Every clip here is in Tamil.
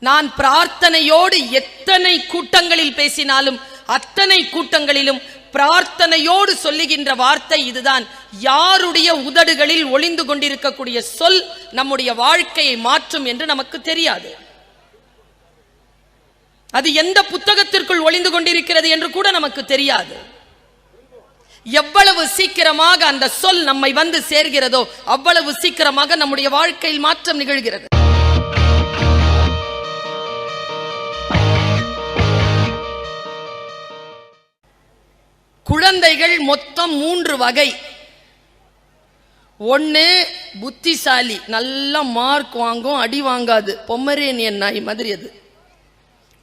நான் பிரார்த்தனையோடு எத்தனை கூட்டங்களில் பேசினாலும் அத்தனை கூட்டங்களிலும் பிரார்த்தனையோடு சொல்லுகின்ற வார்த்தை இதுதான். யாருடைய உதடுகளில் ஒளிந்து கொண்டிருக்கக்கூடிய சொல் நம்முடைய வாழ்க்கையை மாற்றும் என்று நமக்கு தெரியாது. அது எந்த புத்தகத்திற்குள் ஒளிந்து கொண்டிருக்கிறது என்று கூட நமக்கு தெரியாது. எவ்வளவு சீக்கிரமாக அந்த சொல் நம்மை வந்து சேர்கிறதோ அவ்வளவு சீக்கிரமாக நம்முடைய வாழ்க்கையில் மாற்றம் நிகழ்கிறது. குழந்தைகள் மொத்தம் 3 வகை. ஒன்னு புத்திசாலி, நல்ல மார்க் வாங்கும், அடி வாங்காது, பொமரேனியன் நாய் மாதிரி. அது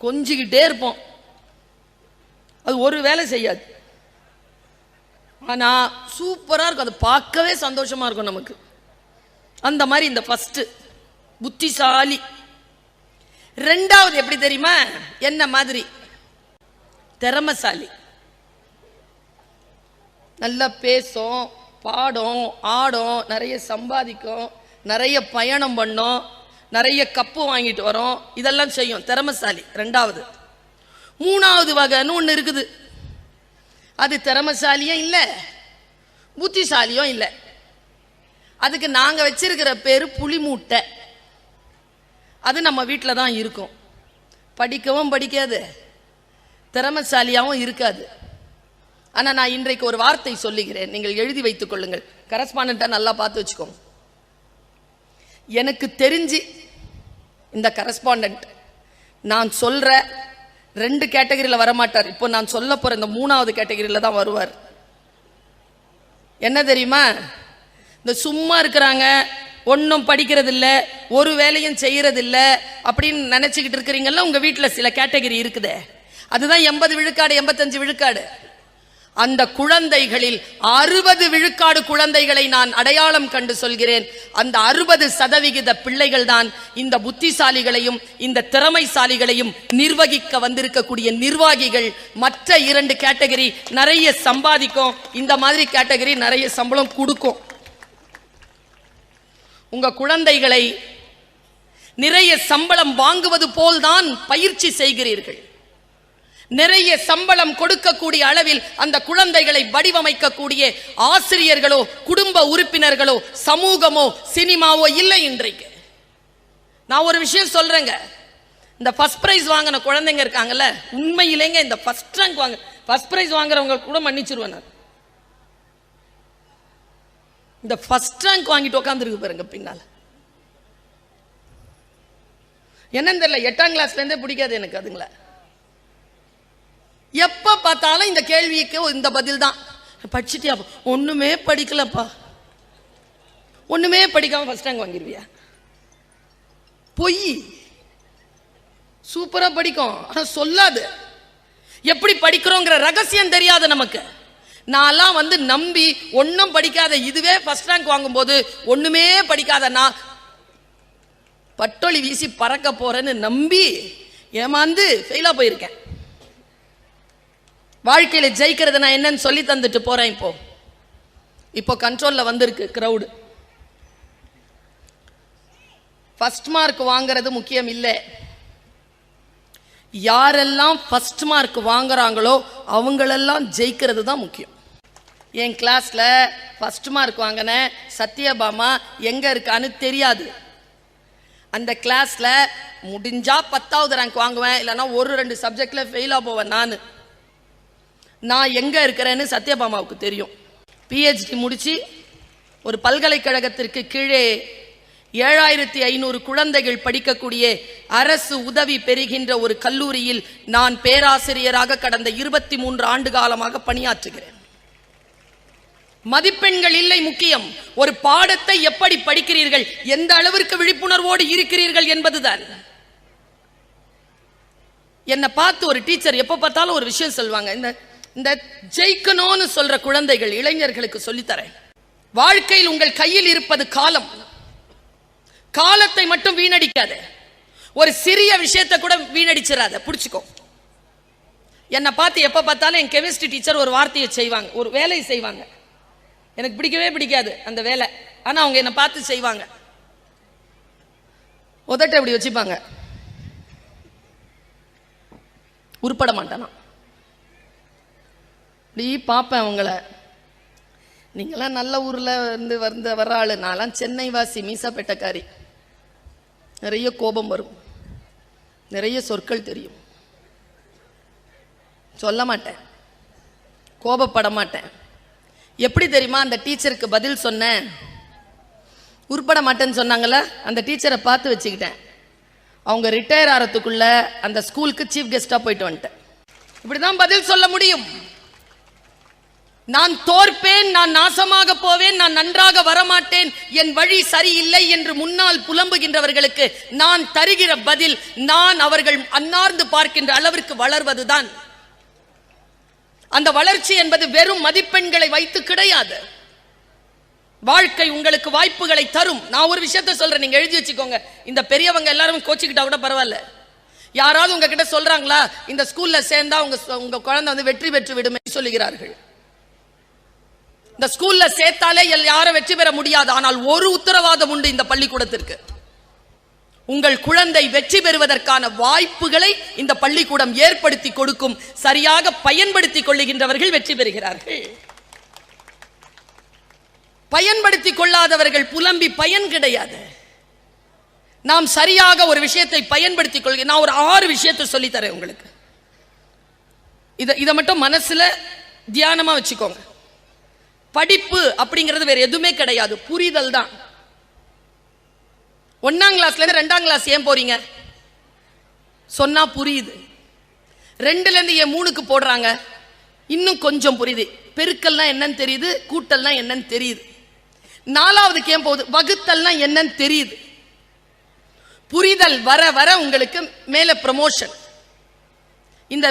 கொஞ்சிக்கிட்டே இருப்போம், அது ஒரு வேலை செய்யாது, ஆனா சூப்பரா இருக்கும், அது பார்க்கவே சந்தோஷமா இருக்கும் நமக்கு. அந்த மாதிரி இந்த ஃபர்ஸ்ட் புத்திசாலி. ரெண்டாவது எப்படி தெரியுமா? என்ன மாதிரி? திறமைசாலி. நல்லா பேசும், பாடும், ஆடும், நிறைய சம்பாதிக்கும், நிறைய பயணம் பண்ணும், நிறைய கப்பு வாங்கிட்டு வரும், இதெல்லாம் செய்யும். திறமைசாலி ரெண்டாவது. மூணாவது வகைன்னு ஒன்று இருக்குது. அது திறமைசாலியும் இல்லை, புத்திசாலியும் இல்லை. அதுக்கு நாங்க வச்சிருக்கிற பேரு புலி மூட்டை. அது நம்ம வீட்டில் தான் இருக்கும். படிக்கவும் படிக்காது, திறமைசாலியாகவும் இருக்காது. ஆனா நான் இன்றைக்கு ஒரு வார்த்தை சொல்லுகிறேன், நீங்கள் எழுதி வைத்துக் கொள்ளுங்கள். கரஸ்பாண்டன்ட்டை நல்லா பார்த்து வச்சுக்கோங்க. எனக்கு தெரிஞ்சு இந்த கரஸ்பாண்டன்ட் நான் சொல்ற 2 கேட்டகரியில் வரமாட்டார். இப்போ நான் சொல்ல போற இந்த 3வது கேட்டகரியில் தான் வருவார். என்ன தெரியுமா? இந்த சும்மா இருக்கிறாங்க, ஒன்றும் படிக்கிறது இல்லை, ஒரு வேலையும் செய்யறது இல்லை அப்படின்னு நினைச்சுக்கிட்டு இருக்கிறீங்கல்ல, உங்க வீட்டில் சில கேட்டகரி இருக்குதே, அதுதான் 80 விழுக்காடு 85 விழுக்காடு. அந்த குழந்தைகளில் 60 விழுக்காடு குழந்தைகளை நான் அடையாளம் கண்டு சொல்கிறேன். அந்த 60% பிள்ளைகள் தான் இந்த புத்திசாலிகளையும் இந்த திறமைசாலிகளையும் நிர்வகிக்க வந்திருக்கக்கூடிய நிர்வாகிகள். மற்ற 2 கேட்டகரி நிறைய சம்பாதிக்கும், இந்த மாதிரி கேட்டகரி நிறைய சம்பளம் கொடுக்கும். உங்க குழந்தைகளை நிறைய சம்பளம் வாங்குவது போல்தான் பயிற்சி செய்கிறீர்கள். நிறைய சம்பளம் கொடுக்கக்கூடிய அளவில் அந்த குழந்தைகளை வடிவமைக்கக்கூடிய ஆசிரியர்களோ குடும்ப உறுப்பினர்களோ சமூகமோ சினிமாவோ இல்லை இன்றைக்கு. நான் ஒரு விஷயம் சொல்றேங்க, இந்த ஃபர்ஸ்ட் பிரைஸ் வாங்கின குழந்தைங்க இருக்காங்கல்ல, உண்மையிலேங்க இந்த ஃபர்ஸ்ட் ரேங்க் வாங்க ஃபர்ஸ்ட் பிரைஸ் வாங்குறவங்க கூட மன்னிச்சிருவேன் நான். இந்த ஃபர்ஸ்ட் ரேங்க் வாங்கிட்டு உட்காந்துருக்கு பாருங்க பின்னால. என்னன்னு தெரியல, 8ஆம் கிளாஸ்ல இருந்தே பிடிக்காது எனக்கு அதுங்கள. எப்ப பார்த்தாலும் இந்த கேள்விக்கு இந்த பதில் தான். படிச்சுட்டியா? ஒண்ணுமே படிக்கலப்பா. ஒண்ணுமே படிக்காம ஃபர்ஸ்ட் ரேங்க் வாங்கிருவியா? பொய். சூப்பரா படிக்கும், ஆனா சொல்லாது. எப்படி படிக்கிறோங்கிற ரகசியம் தெரியாது நமக்கு. நான்லாம் வந்து நம்பி ஒன்னும் படிக்காத இதுவே ஃபர்ஸ்ட் ரேங்க் வாங்கும் போது ஒண்ணுமே படிக்காத நான் பட்டொளி வீசி பறக்க போறேன்னு நம்பி ஏமாந்து ஃபெயிலா போயிருக்கேன். வாழ்க்கையில ஜெயிக்கிறது நான் என்னன்னு சொல்லி தந்துட்டு போறேன். இப்போ கண்ட்ரோல்ல வந்திருக்கு கிரவுடு. ஃபர்ஸ்ட் மார்க் வாங்குறது முக்கியம் இல்லை. யாரெல்லாம் ஃபர்ஸ்ட் மார்க் வாங்குறாங்களோ அவங்களெல்லாம் ஜெயிக்கிறது தான் முக்கியம். என் கிளாஸ்ல ஃபர்ஸ்ட் மார்க் வாங்கின சத்யபாமா எங்க இருக்கான்னு தெரியாது. அந்த கிளாஸ்ல முடிஞ்சா 10வது ரேங்க் வாங்குவேன், இல்லைன்னா 1-2 சப்ஜெக்ட்ல ஃபெயிலா போவேன். நான் எங்க இருக்கிறேன்னு சத்யபாமாவுக்கு தெரியும். PhD முடிச்சு ஒரு பல்கலைக்கழகத்திற்கு கீழே 7500 குழந்தைகள் படிக்கக்கூடிய அரசு உதவி பெறுகின்ற ஒரு கல்லூரியில் நான் பேராசிரியராக கடந்த 23 ஆண்டு காலமாக பணியாற்றுகிறேன். மதிப்பெண்கள் இல்லை முக்கியம், ஒரு பாடத்தை எப்படி படிக்கிறீர்கள், எந்த அளவிற்கு விழிப்புணர்வோடு இருக்கிறீர்கள் என்பதுதான். என்னை பார்த்து ஒரு டீச்சர் எப்ப பார்த்தாலும் ஒரு விஷயம் சொல்லுவாங்க, இந்த ஜெயிக்கணும்னு சொல்ற குழந்தைகள் இளைஞர்களுக்கு சொல்லித்தரேன், வாழ்க்கையில் உங்கள் கையில் இருப்பது காலம். காலத்தை மட்டும் வீணடிக்காத, ஒரு சிறிய விஷயத்தை கூட வீணடிச்சிடாத, புடிச்சுக்கோ. என்னை பார்த்து எப்ப பார்த்தாலும் என் கெமிஸ்ட்ரி டீச்சர் ஒரு வார்த்தையை செய்வாங்க, ஒரு வேலையை செய்வாங்க. எனக்கு பிடிக்கவே பிடிக்காது அந்த வேலை, ஆனா அவங்க என்னை பார்த்து செய்வாங்க. உதட்ட இப்படி வச்சுப்பாங்க, உருப்பட மாட்டானா. இப்படி பார்ப்பேன் அவங்கள, நீங்களாம் நல்ல ஊரில் இருந்து வர்ற ஆளு, நான்லாம் சென்னை வாசி, மீசாப்பேட்டைக்காரி. நிறைய கோபம் வரும், நிறைய சொற்கள் தெரியும், சொல்ல மாட்டேன், கோபப்பட மாட்டேன். எப்படி தெரியுமா அந்த டீச்சருக்கு பதில் சொன்னேன்? உருப்பட மாட்டேன்னு சொன்னாங்கல்ல, அந்த டீச்சரை பார்த்து வச்சுக்கிட்டேன். அவங்க ரிட்டையர் ஆகிறதுக்குள்ள அந்த ஸ்கூலுக்கு சீஃப் கெஸ்டா போயிட்டு வந்துட்டேன். இப்படிதான் பதில் சொல்ல முடியும். நான் தோற்பேன், நான் நாசமாக போவேன், நான் நன்றாக வரமாட்டேன், என் வழி சரியில்லை என்று முன்னால் புலம்புகின்றவர்களுக்கு நான் தருகிற பதில், நான் அவர்கள் அன்னார்ந்து பார்க்கின்ற அளவிற்கு வளர்வதுதான். அந்த வளர்ச்சி என்பது வெறும் மதிப்பெண்களை வைத்து கிடையாது. வாழ்க்கை உங்களுக்கு வாய்ப்புகளை தரும். நான் ஒரு விஷயத்தை சொல்றேன், நீங்க எழுதி வச்சுக்கோங்க. இந்த பெரியவங்க எல்லாரும் கோச்சிக்கிட்டா கூட பரவாயில்ல. யாராவது உங்ககிட்ட சொல்றாங்களா, இந்த ஸ்கூல்ல சேர்ந்தா உங்க குழந்தை வந்து வெற்றி பெற்று விடும் சொல்லுகிறார்கள். இந்த ஸ்கூல்ல சேர்த்தாலே யாரும் வெற்றி பெற முடியாது. ஆனால் ஒரு உத்தரவாதம் உண்டு இந்த பள்ளிக்கூடத்திற்கு, உங்கள் குழந்தை வெற்றி பெறுவதற்கான வாய்ப்புகளை இந்த பள்ளிக்கூடம் ஏற்படுத்தி கொடுக்கும். சரியாக பயன்படுத்திக் கொள்ளுகின்றவர்கள் வெற்றி பெறுகிறார்கள். பயன்படுத்திக் கொள்ளாதவர்கள் புலம்பி பயன் கிடையாது. நாம் சரியாக ஒரு விஷயத்தை பயன்படுத்திக் கொள்கிறோம். நான் ஒரு 6 விஷயத்தை சொல்லி தரேன் உங்களுக்கு. இதை மட்டும் மனசுல தியானமா வச்சுக்கோங்க. படிப்பு அப்படிங்கிறது வேற எதுவுமே கிடையாது, புரிதல் தான். 1ஆம் கிளாஸ்ல இருந்து 2ஆம் கிளாஸ் ஏன் போறீங்க? சொன்னா புரியுது. 2ல இருந்து ஏன் 3க்கு போடுறாங்க? இன்னும் கொஞ்சம் புரியுது. பெருக்கல்னா என்னன்னு தெரியுது, கூட்டல்னா என்னன்னு தெரியுது. 4வதுக்கு ஏன் போகுது? வகுத்தல்னா என்னன்னு தெரியுது. புரிதல் வர வர உங்களுக்கு மேல ப்ரமோஷன். இந்த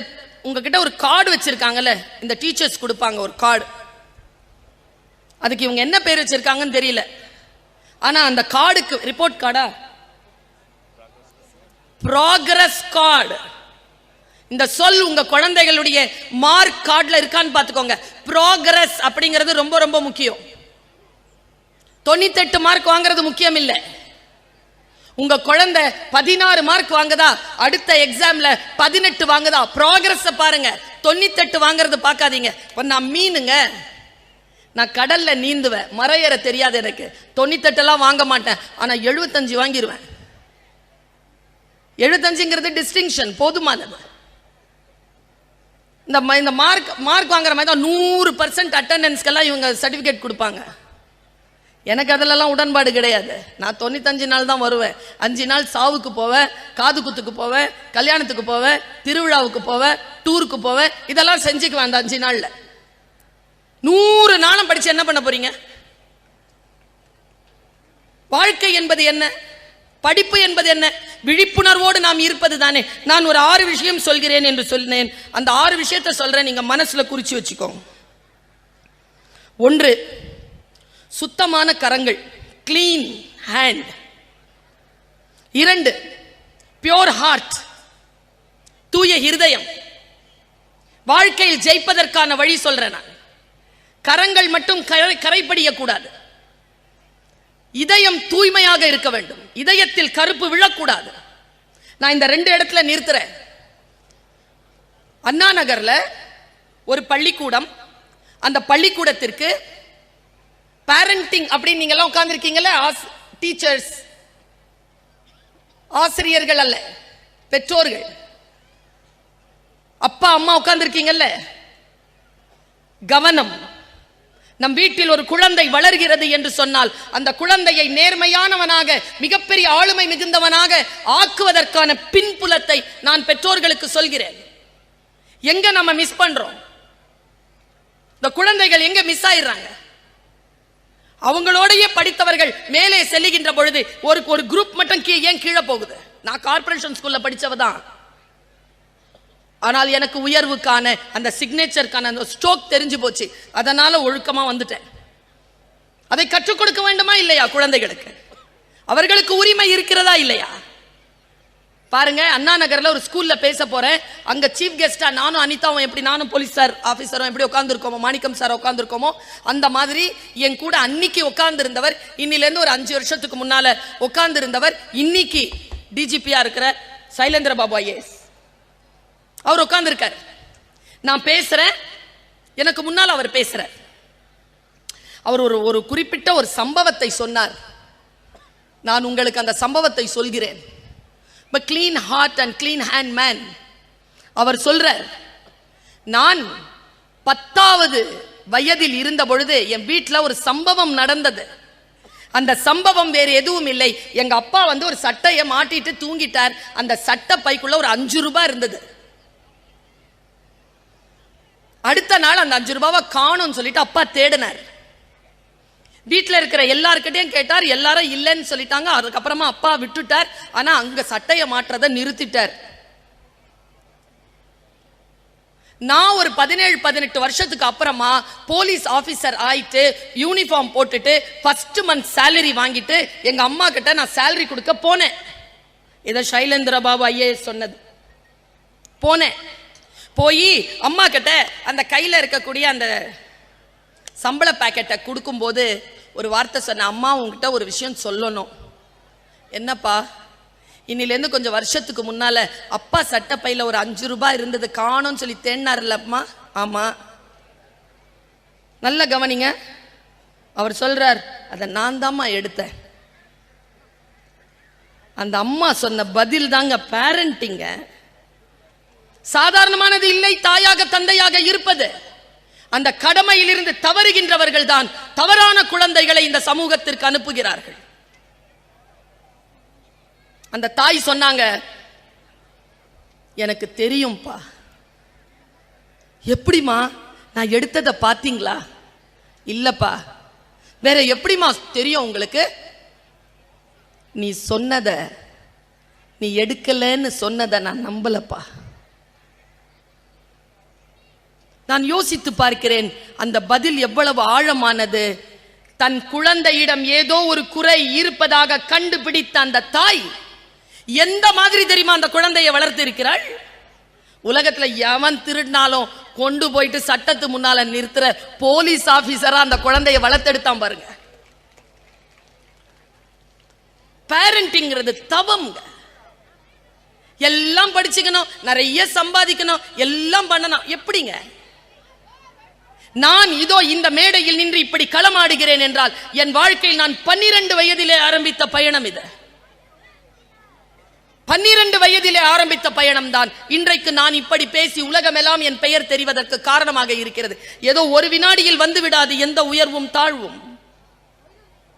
உங்ககிட்ட ஒரு கார்டு வச்சிருக்காங்கல்ல, இந்த டீச்சர்ஸ் கொடுப்பாங்க ஒரு கார்டு. அதுக்கு இவங்க என்ன பேர் வச்சிருக்காங்கன்னு தெரியல. ஆனா அந்த கார்டுக்கு ரிப்போர்ட் கார்டா, ப்ராக்ரஸ் கார்டு. இந்த சொல் உங்க குழந்தைகளுடைய மார்க் கார்டுல இருக்கான்னு பாத்துக்கோங்க. ப்ராக்ரஸ் அப்படிங்கிறது ரொம்ப ரொம்ப முக்கியம். 98 மார்க் வாங்குறது முக்கியம் இல்லை. உங்க குழந்தை 16 மார்க் வாங்குதா, அடுத்த எக்ஸாம்ல 18 வாங்குதா, ப்ராக்ரஸ் பாருங்க. 98 வாங்குறது பார்க்காதீங்க. நான் மீனுங்க, நான் கடல்ல நீந்துவேன், மரையேற தெரியாது எனக்கு. 98 எல்லாம் வாங்க மாட்டேன், ஆனா 75 வாங்கிடுவேன். 75ங்கிறது டிஸ்டிங்ஷன், போதுமானது. இந்த மார்க் வாங்குற மாதிரி தான் 100% அட்டெண்டன்ஸ்க்கெல்லாம் இவங்க சர்டிபிகேட் கொடுப்பாங்க. எனக்கு அதிலெல்லாம் உடன்பாடு கிடையாது. நான் 95 நாள் தான் வருவேன். 5 நாள் சாவுக்கு போவேன், காது குத்துக்கு போவேன், கல்யாணத்துக்கு போவேன், திருவிழாவுக்கு போவேன், டூருக்கு போவேன். இதெல்லாம் செஞ்சுக்குவேன் அந்த 5 நாள்ல. 100 நாளும் படிச்சு என்ன பண்ண போறீங்க? வாழ்க்கை என்பது என்ன, படிப்பு என்பது என்ன? விழிப்புணர்வோடு நாம் இருப்பது தானே. நான் ஒரு 6 விஷயம் சொல்கிறேன் என்று சொன்னேன். அந்த 6 விஷயத்தை சொல்றேன், நீங்க மனசுல குறிச்சு வச்சுக்கோங்க. 1, சுத்தமான கரங்கள், கிளீன் ஹேண்ட். 2, பியோர் ஹார்ட், தூய இருதயம். வாழ்க்கையில் ஜெயிப்பதற்கான வழி சொல்றேன் நான். கரங்கள் மட்டும் கரைப்படிய கூடாது. இதயம் தூய்மையாக இருக்க வேண்டும். இதயத்தில் கருப்பு விழக்கூடாது. நான் இந்த 2 இடத்துல நிறுத்துறேன். அண்ணா நகர்ல ஒரு பள்ளிக்கூடம். அந்த பள்ளிக்கூடத்திற்கு பேரண்டிங் அப்படின்னு நீங்க எல்லாம் உட்கார்ந்துருக்கீங்கல்ல, டீச்சர்ஸ், ஆசிரியர்கள் அல்ல, பெற்றோர்கள், அப்பா அம்மா உட்கார்ந்துருக்கீங்கல்ல, கவனம். நம் வீட்டில் ஒரு குழந்தை வளர்கிறது என்று சொன்னால் அந்த குழந்தையை நேர்மையானவனாக, மிகப்பெரிய ஆளுமை மிகுந்தவனாக ஆக்குவதற்கான பின்புலத்தை நான் பெற்றோர்களுக்கு சொல்கிறேன். எங்க நம்ம மிஸ் பண்றோம்? இந்த குழந்தைகள் எங்க மிஸ் ஆயிடுறாங்க? அவங்களோடையே படித்தவர்கள் மேலே செல்லுகின்ற பொழுது ஒரு குரூப் மட்டும் ஏன் கீழே போகுது? நான் கார்ப்பரேஷன் ஸ்கூல்ல படிச்சவ தான். ஆனால் எனக்கு உயர்வுக்கான அந்த சிக்னேச்சருக்கான அந்த ஸ்ட்ரோக் தெரிஞ்சு போச்சு. அதனால ஒழுக்கமா வந்துட்டேன். அதை கற்றுக் கொடுக்க வேண்டுமா இல்லையா குழந்தைகளுக்கு? அவர்களுக்கு உரிமை இருக்கிறதா இல்லையா? பாருங்க, அண்ணா நகர்ல ஒரு ஸ்கூல்ல பேச போறேன். அங்க சீஃப் கெஸ்டா நானும் அனிதாவும், எப்படி நானும் போலீஸ் சார் ஆபீசரும் எப்படி உட்கார்ந்துருக்கோமோ, மாணிக்கம் சார் உட்கார்ந்துருக்கோமோ, அந்த மாதிரி என் கூட அன்னைக்கு உட்கார்ந்து இருந்தவர், இன்னில இருந்து ஒரு 5 வருஷத்துக்கு முன்னால உட்கார்ந்து இருந்தவர், இன்னைக்கு டிஜிபியா இருக்கிற சைலேந்திர பாபு ஐஏஎஸ். அவர் உட்கார்ந்து இருக்கார், நான் பேசுறேன், எனக்கு முன்னால் அவர் பேசுறார். அவர் ஒரு குறிப்பிட்ட ஒரு சம்பவத்தை சொன்னார். நான் உங்களுக்கு அந்த சம்பவத்தை சொல்கிறேன். Clean heart and clean hand man. அவர் சொல்றார், நான் 10வது வயதில் இருந்த பொழுது என் வீட்டில் ஒரு சம்பவம் நடந்தது. அந்த சம்பவம் வேறு எதுவும் இல்லை. எங்க அப்பா ஒரு சட்டையை மாட்டிட்டு தூங்கிட்டார். அந்த சட்டை பைக்குள்ள ஒரு 5 ரூபாய் இருந்தது. அடுத்த நாள் அந்த 5 ரூபாவை காணும்னு சொல்லிட்டு அப்பா தேடினார். வீட்டில் இருக்கிற எல்லார்கிட்டையும் கேட்டார், எல்லாரும் இல்லைன்னு சொல்லிட்டாங்க. அதுக்கப்புறமா அப்பா விட்டுட்டார். ஆனா அங்க சட்டையை மாற்றதை நிறுத்திட்டார். நான் ஒரு 17-18 வருஷத்துக்கு அப்புறமா போலீஸ் ஆபீசர் ஆயிட்டு யூனிஃபார்ம் போட்டுட்டு ஃபர்ஸ்ட் மந்த் சேலரி வாங்கிட்டு எங்க அம்மா கிட்ட நான் சேலரி கொடுக்க போனேன். இதை சைலேந்திர பாபு ஐஏஎஸ் சொன்னது. போனேன், போய் அம்மா கிட்ட அந்த கையில இருக்கக்கூடிய அந்த சம்பள பாக்கெட்டை கொடுக்கும்போது ஒரு வார்த்தை சொன்ன, அம்மா உங்ககிட்ட ஒரு விஷயம் சொல்லணும். என்னப்பா? இன்னிலேருந்து கொஞ்சம் வருஷத்துக்கு முன்னால அப்பா சட்டப்பையில ஒரு 5 ரூபாய் இருந்தது காணும்னு சொல்லி தேடினார்லம்மா. ஆமா, நல்ல கவனிங்க. அவர் சொல்றார், அதை நான் தாம்மா எடுத்தேன். அந்த அம்மா சொன்ன பதில் தாங்க பேரண்டிங்க. சாதாரணமானது இல்லை தாயாக தந்தையாக இருப்பது. அந்த கடமையிலிருந்து தவறுகின்றவர்கள் தான் தவறான குழந்தைகளை இந்த சமூகத்திற்கு அனுப்புகிறார்கள். அந்த தாய் சொன்னாங்க, எனக்கு தெரியும்பா. எப்படிமா? நான் எடுத்ததை பார்த்தீங்களா? இல்லப்பா. வேற எப்படிமா தெரியும் உங்களுக்கு? நீ சொன்னத, நீ எடுக்கலன்னு சொன்னதை நான் நம்பலப்பா. நான் யோசித்து பார்க்கிறேன், அந்த பதில் எவ்வளவு ஆழமானது. தன் குழந்தையிடம் ஏதோ ஒரு குறை இருப்பதாக கண்டுபிடித்த அந்த தாய் எந்த மாதிரி தெரியுமா அந்த குழந்தையை வளர்த்து இருக்கிறாள்? உலகத்துல எவன் திருடினாலும் கொண்டு போயிட்டு சட்டத்து முன்னால நிறுத்துற போலீஸ் ஆபீசரா அந்த குழந்தையை வளர்த்தெடுத்தான் பாருங்க. பேரண்டிங்கிறது தவம்ங்க. எல்லாம் படிச்சுக்கணும், நிறைய சம்பாதிக்கணும், எல்லாம் பண்ணணும். எப்படிங்க? நான் இதோ இந்த மேடையில் நின்று இப்படி களமாடுகிறேன் என்றால் என் வாழ்க்கையில் நான் 12 வயதிலே ஆரம்பித்த பயணம். இது 12 வயதிலே ஆரம்பித்த பயணம் தான் இன்றைக்கு நான் இப்படி பேசி உலகமெல்லாம் என் பெயர் தெரிவதற்கு காரணமாக இருக்கிறது. ஏதோ ஒரு வினாடியில் வந்து விடாது எந்த உயர்வும் தாழ்வும்.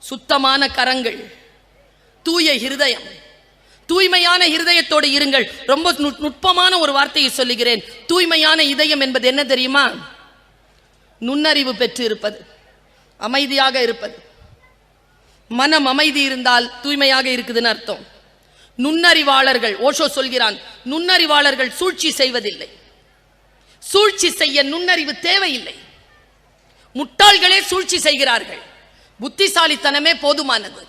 சுத்தமான கரங்கள், தூய இருதயம், தூய்மையான இருதயத்தோடு இருங்கள். ரொம்ப நுட்பமான ஒரு வார்த்தையை சொல்லுகிறேன். தூய்மையான இதயம் என்பது என்ன தெரியுமா? நுண்ணறிவு பெற்று இருப்பது, அமைதியாக இருப்பது. மனம் அமைதி இருந்தால் தூய்மையாக இருக்குதுன்னு அர்த்தம். நுண்ணறிவாளர்கள், ஓஷோ சொல்கிறான், நுண்ணறிவாளர்கள் சூழ்ச்சி செய்வதில்லை. சூழ்ச்சி செய்ய நுண்ணறிவு தேவையில்லை. முட்டாள்களே சூழ்ச்சி செய்கிறார்கள். புத்திசாலித்தனமே போதுமானது.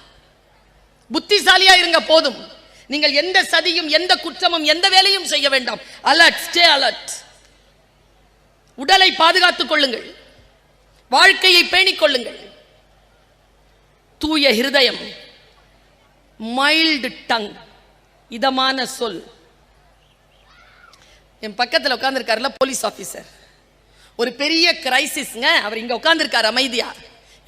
புத்திசாலியா இருங்க போதும். நீங்கள் எந்த சதியும் எந்த குற்றமும் எந்த வேலையும் செய்ய வேண்டாம். Alert, stay alert. உடலை பாதுகாத்துக் கொள்ளுங்கள், வாழ்க்கையை பேணிக் கொள்ளுங்கள். தூய இருதயம், மைல்டு டங், இதமான சொல். என் பக்கத்தில் உட்கார்ந்துருக்காருல போலீஸ் ஆபீசர், ஒரு பெரிய கிரைசிஸ்ங்க. அவர் இங்க உட்கார்ந்துருக்காரு அமைதியா.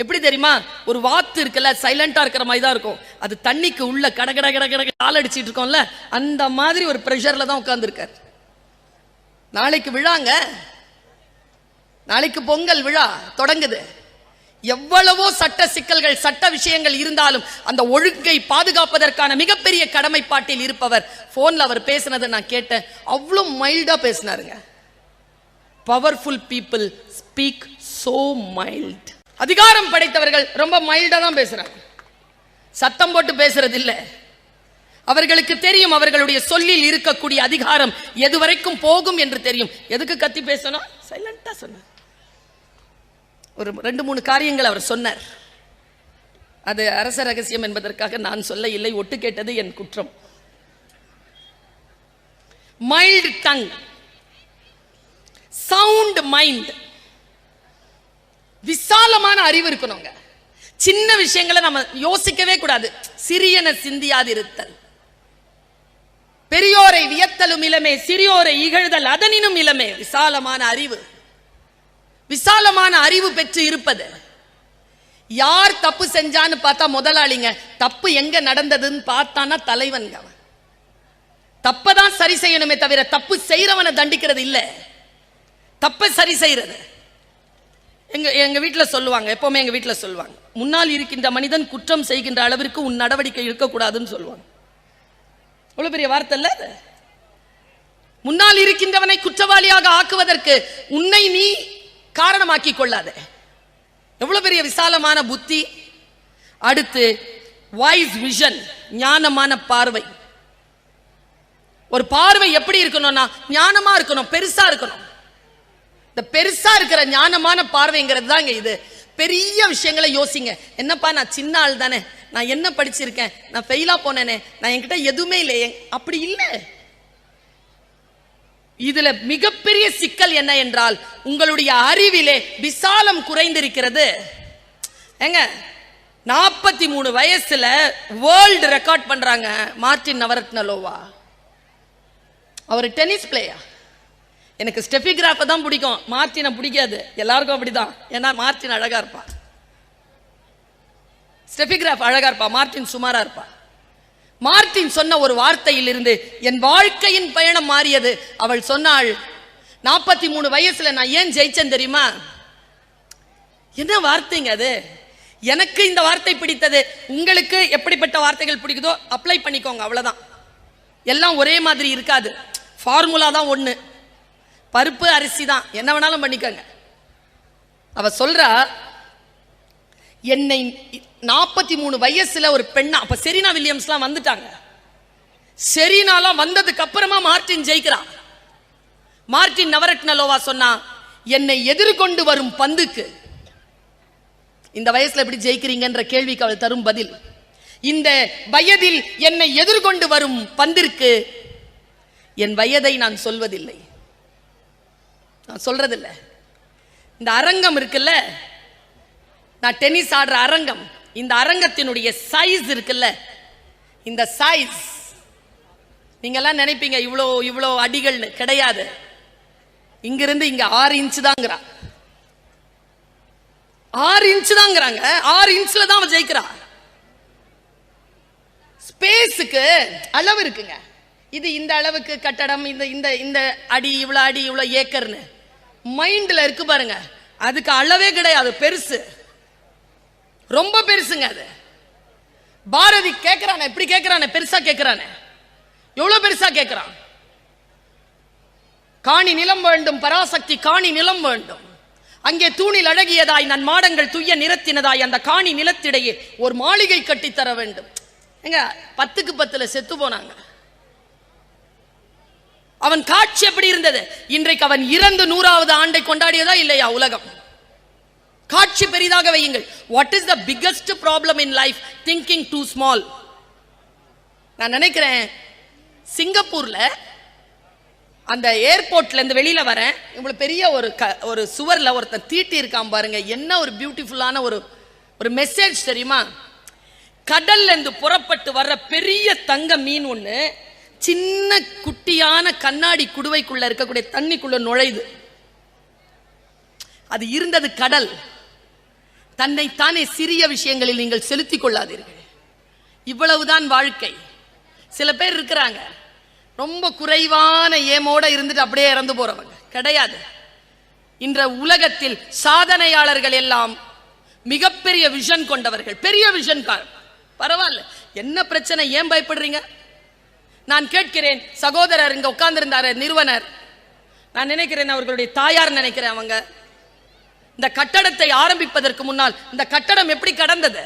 எப்படி தெரியுமா? ஒரு வாத்து இருக்குல்ல, சைலண்டா இருக்கிற மாதிரி தான் இருக்கும். அது தண்ணிக்கு உள்ள கடகட கடகட கால் அடிச்சிட்டு இருக்கோம்ல, அந்த மாதிரி ஒரு பிரஷர்ல தான் உட்கார்ந்துருக்காரு. நாளைக்கு விழாங்க, நாளைக்கு பொங்கல் விழா தொடங்குது. எவ்வளவோ சட்ட சிக்கல்கள், சட்ட விஷயங்கள் இருந்தாலும் அந்த ஒழுங்கை பாதுகாப்பதற்கான மிகப்பெரிய கடமைப்பாட்டில் இருப்பவர். போன்ல அவர் பேசினதை நான் கேட்டேன். அவ்வளோ மைல்டா பேசினாருங்க. Powerful people speak so mild. அதிகாரம் படைத்தவர்கள் ரொம்ப மைல்டா தான் பேசுறாங்க, சத்தம் போட்டு பேசுறது இல்லை. அவர்களுக்கு தெரியும் அவர்களுடைய சொல்லில் இருக்கக்கூடிய அதிகாரம் எதுவரைக்கும் போகும் என்று தெரியும். எதுக்கு கத்தி பேசணும்? சைலண்டா சொன்னார். ஒரு 2-3 காரியங்கள் அவர் சொன்னார். அது அரச ரகசியம் என்பதற்காக நான் சொல்ல இல்லை, ஒட்டு கேட்டது என் குற்றம். Mild tongue, sound mind. விசாலமான அறிவு இருக்கணுங்க. சின்ன விஷயங்களை நம்ம யோசிக்கவே கூடாது. சிறியன சிந்தியாதிருத்தல், பெரியோரை வியத்த இகழ்த்தலும் இளமே, சிறியோரை இகழ்தல் அதனினும் இளமே. விசாலமான அறிவு, விசாலமான அறிவு பெற்று இருப்பது. யார் தப்பு செஞ்சான்னு பார்த்தா முதலாளிங்க, தப்பு எங்க நடந்ததுன்னு பார்த்தானா தலைவன்க. தப்பதான் சரி செய்யணுமே தவிர தப்பு செய்யறவனை தண்டிக்கிறது இல்ல, தப்ப சரி செய்யறது. எங்க வீட்டுல சொல்லுவாங்க, எப்பவுமே எங்க வீட்டுல சொல்லுவாங்க, முன்னால் இருக்கின்ற மனிதன் குற்றம் செய்கின்ற அளவிற்கு உன் நடவடிக்கை இருக்கக்கூடாதுன்னு சொல்லுவாங்க. அவ்வளவு பெரிய வார்த்தை இல்ல. முன்னால் இருக்கின்றவனை குற்றவாளியாக ஆக்குவதற்கு உன்னை நீ காரணமாக்கி கொள்ளாத. எவ்வளவு பெரிய விசாலமான புத்தி. அடுத்து வாய்ஸ் விஷன், ஞானமான பார்வை. ஒரு பார்வை எப்படி இருக்கணும்னா ஞானமா இருக்கணும், பெருசா இருக்கணும். இந்த பெருசா இருக்கிற ஞானமான பார்வைங்கிறது தான் இது. பெரிய விஷயங்களை யோசிங்க. என்னப்பா நான் சின்ன ஆள் தானே, நான் என்ன படிச்சிருக்கேன், நான் ஃபெயிலா போனேனே, நான் என்கிட்ட எதுவுமே இல்லை, அப்படி இல்லை. இதுல மிகப்பெரிய சிக்கல் என்ன என்றால் உங்களுடைய அறிவிலே விசாலம் குறைந்திருக்கிறது. ஏங்க 43 வயசுல வேர்ல்டு ரெக்கார்ட் பண்றாங்க மார்டின் நவரத்னலோவா. அவர் டென்னிஸ் பிளேயர். எனக்கு ஸ்டெஃபி கிராஃபை தான் பிடிக்கும், மார்டினை பிடிக்காது. எல்லாருக்கும் அப்படிதான். ஏன்னா மார்டின் அழகா இருப்பா, ஸ்டெஃபி கிராஃப் அழகா இருப்பா, மார்டின் சுமாரா இருப்பா. மார்டின் சொன்ன ஒரு வார்த்தையில் இருந்து என் வாழ்க்கையின் பயணம் மாறியது. அவள் சொன்னாள், 43 வயசுல நான் ஏன் ஜெயிச்சேன் தெரியுமா? என்ன வார்த்தைங்க அது? எனக்கு இந்த வார்த்தை பிடித்தது. உங்களுக்கு எப்படிப்பட்ட வார்த்தைகள் பிடிக்குதோ அப்ளை பண்ணிக்கோங்க, அவ்வளவுதான். எல்லாம் ஒரே மாதிரி இருக்காது. ஃபார்முலா தான் ஒண்ணு, பருப்பு அரிசி தான், என்ன வேணாலும் பண்ணிக்கோங்க. அவ சொல்றா, என்னை 43 வயசுல ஒரு பெண்ணா, அப்ப செரீனா வில்லியம்ஸ்லாம் வந்துட்டாங்க. செரீனாலாம் வந்ததுக்கு அப்புறமா மார்டின் ஜெயிக்கிறான். மார்டின் நவரத்னலோவா சொன்னா, என்னை எதிர்கொண்டு வரும் பந்துக்கு, இந்த வயசுல எப்படி ஜெயிக்கிறீங்கன்ற கேள்விக்கு அவள் தரும் பதில், இந்த வயதில் என்னை எதிர்கொண்டு வரும் பந்திற்கு என் வயதை நான் சொல்வதில்லை, நான் சொல்றதில்லை. இந்த அரங்கம் இருக்குல்ல, நான் டென்னிஸ் ஆடுற அரங்கம், இந்த அரங்கத்தினுடைய சைஸ் இருக்குல்ல, இந்த சைஸ் நீங்கெல்லாம் நினைப்பீங்க இவ்வளோ இவ்வளோ அடிகள் கிடையாது. இங்கிருந்து இங்க 6 இன்ச்சு தாங்கிறா, 6 இன்ச்சு தாங்கிறாங்க. 6 இன்ச்ல தான் அவன் ஜெயிக்கிறா. ஸ்பேஸுக்கு அளவு இருக்குங்க. இது இந்த அளவுக்கு கட்டடம், இந்த இந்த இந்த அடி இவ்வளோ, அடி இவ்வளோ ஏக்கர்னு மைண்ட்ல இருக்கு பாருங்க. அதுக்கு அளவே கிடையாது, பெருசு, ரொம்ப பெருசுங்க அது. பாரதி கேட்கிறானே, எப்படி கேட்கிறானே, பெருசா கேட்கிறானே, எவ்வளவு பெருசா கேட்கிறான். காணி நிலம் வேண்டும், பராசக்தி காணி நிலம் வேண்டும். அங்கே தூணில் அழகியதாய் நன் மாடங்கள் துய்ய நிறத்தினதாய் அந்த காணி நிலத்திடையே ஒரு மாளிகை கட்டித்தர வேண்டும். எங்க 10க்கு 10ல செத்து போனாங்க. அவன் காட்சி எப்படி இருந்தது? இன்றைக்கு அவன் இறந்து 100வது ஆண்டை கொண்டாடியதா இல்லையா உலகம்? காட்சி பெரிதாக வையுங்கள். What is the biggest problem in life? Thinking too small. நான் நினைக்கிறேன் சிங்கப்பூர்ல அந்த ஏர்போர்ட்ல இருந்து வெளியில வரேன், இவ்வளவு பெரிய ஒரு சுவர்ல ஒருத்தன் தீட்டி இருக்கான் பாருங்க. என்ன ஒரு பியூட்டிஃபுல்லான ஒரு மெசேஜ் தெரியுமா? கடல்ல இருந்து புறப்பட்டு வர்ற பெரிய தங்க மீன் ஒண்ணு சின்ன குட்டியான கண்ணாடி குடுவைக்குள்ள இருக்கக்கூடிய தண்ணிக்குள்ள நுழையுது. அது இருந்தது கடல். தன்னைத்தானே சிறிய விஷயங்களில் நீங்கள் செலுத்திக் கொள்ளாதீர்கள். இவ்வளவுதான் வாழ்க்கை. சில பேர் இருக்கிறாங்க ரொம்ப குறைவான ஏமோட இருந்துட்டு அப்படியே இறந்து போறவங்க கிடையாது. இன்ற உலகத்தில் சாதனையாளர்கள் எல்லாம் மிகப்பெரிய விஷன் கொண்டவர்கள், பெரிய விஷன். பரவாயில்ல, என்ன பிரச்சனை, ஏன் பயப்படுறீங்க? நான் கேட்கிறேன், சகோதரர் இங்க உட்கார்ந்திருந்தாரு, நிறுவனர், நான் நினைக்கிறேன் அவர்களுடைய தாயார் நினைக்கிறேன். அவங்க இந்த கட்டடத்தை ஆரம்பிப்பதற்கு முன்னால் இந்த கட்டடம் எப்படி கடந்தது,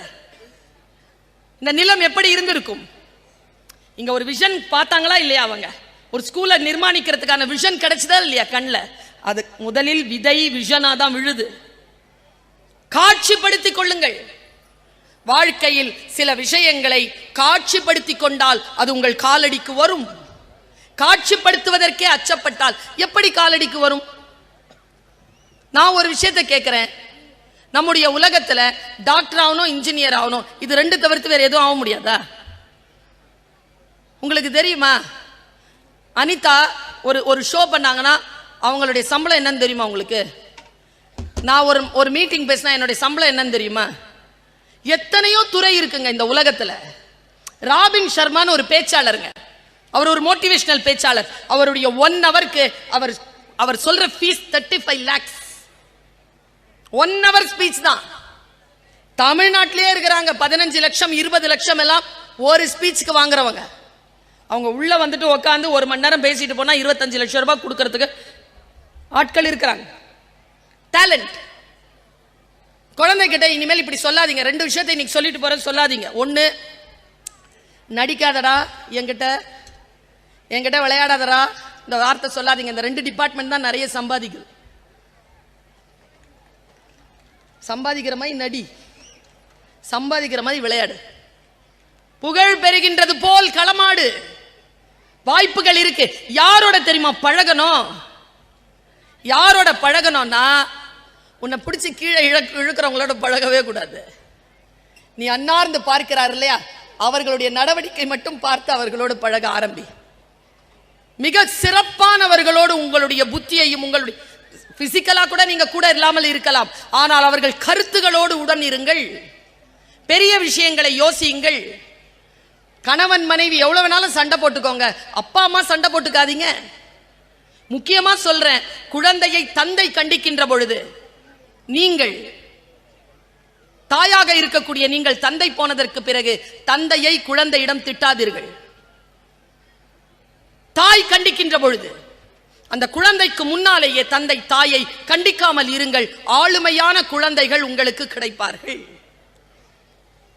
இந்த நிலம் எப்படி இருந்திருக்கும்? இங்க ஒரு விஷன் பார்த்தாங்களா இல்லையா? அவங்க ஒரு ஸ்கூலை நிர்மாணிக்கிறதுக்கான விஷன் கிடைச்சதா இல்லையா கண்ணில்? அது முதலில் விதை விஷனா தான் விழுது. காட்சிப்படுத்திக் கொள்ளுங்கள். வாழ்க்கையில் சில விஷயங்களை காட்சிப்படுத்திக் கொண்டால் அது உங்கள் காலடிக்கு வரும். காட்சிப்படுத்துவதற்கே அச்சப்பட்டால் எப்படி காலடிக்கு வரும்? நான் ஒரு விஷயத்தை கேட்கிறேன், நம்முடைய உலகத்துல டாக்டர் ஆகணும், இன்ஜினியர் ஆகணும், இது ரெண்டு தவிர்த்து வேற எதுவும் ஆக முடியாதா? உங்களுக்கு தெரியுமா? அனிதா ஒரு ஷோ பண்ணாங்கன்னா அவங்களுடைய சம்பளம் என்னன்னு தெரியுமா உங்களுக்கு? நான் ஒரு மீட்டிங் பேசினா என்னுடைய சம்பளம் என்னன்னு தெரியுமா? எத்தனையோ துறை இருக்குங்க இந்த உலகத்துல. ராபின் சர்மான்னு ஒரு பேச்சாளருங்க, அவர் ஒரு மோட்டிவேஷனல் பேச்சாளர். அவருடைய 1 ஹவருக்கு அவர் சொல்ற ஃபீஸ் 35 lakhs. 1 hour ஸ்பீச் தான். தமிழ்நாட்டிலே இருக்கிறாங்க 15 லட்சம் 20 லட்சம் எல்லாம் ஒரு ஸ்பீச்சுக்கு வாங்குறவங்க. அவங்க உள்ள வந்துட்டு உட்காந்து 1 மணி நேரம் பேசிட்டு போனா 25 லட்சம் ரூபாய் கொடுக்கறதுக்கு ஆட்கள் இருக்கிறாங்க. டேலண்ட். குழந்தைகிட்ட இனிமேல் இப்படி சொல்லாதீங்க. 2 விஷயத்தை இன்னைக்கு சொல்லிட்டு போறேன், சொல்லாதீங்க. 1, நடிக்காதடா, என்கிட்ட விளையாடாதடா, இந்த வார்த்தை சொல்லாதீங்க. இந்த 2 டிபார்ட்மெண்ட் தான் நிறைய சம்பாதிக்குது. சம்பாதிக்கிற மாதிரி நடி, சம்பாதிக்கிற மாதிரி விளையாடு. புகழ் பெறுகின்றது போல் களமாடு. வாய்ப்புகள் இருக்கு. யாரோட தெரியுமா பழகணும்? யாரோட பழகணும்னா, உன்னை பிடிச்சி கீழே இழுக்கிறவங்களோட பழகவே கூடாது. நீ அன்னார்ந்து பார்க்கிறார் இல்லையா, அவர்களுடைய நடவடிக்கை மட்டும் பார்த்து அவர்களோடு பழக ஆரம்பி. மிக சிறப்பானவர்களோடு உங்களுடைய புத்தியையும், உங்களுடைய பிசிக்கலா கூட நீங்க கூட இல்லாமல் இருக்கலாம், ஆனால் அவர்கள் கருத்துகளோடு உடன் இருங்கள். பெரிய விஷயங்களை யோசியுங்கள். கணவன் மனைவி எவ்வளவு வேணாலும் சண்டை போட்டுக்கோங்க, அப்பா அம்மா சண்டை போட்டுக்காதீங்க. முக்கியமா சொல்றேன், குழந்தையை தந்தை கண்டிக்கின்ற பொழுது, நீங்கள் தாயாக இருக்கக்கூடிய நீங்கள் தந்தை போனதற்கு பிறகு தந்தையை குழந்தையிடம் திட்டாதீர்கள். தாய் கண்டிக்கின்ற பொழுது அந்த குழந்தைக்கு முன்னாலேயே தந்தை தாயை கண்டிக்காமல் இருங்கள். ஆளுமையான குழந்தைகள் உங்களுக்கு கிடைப்பார்கள்.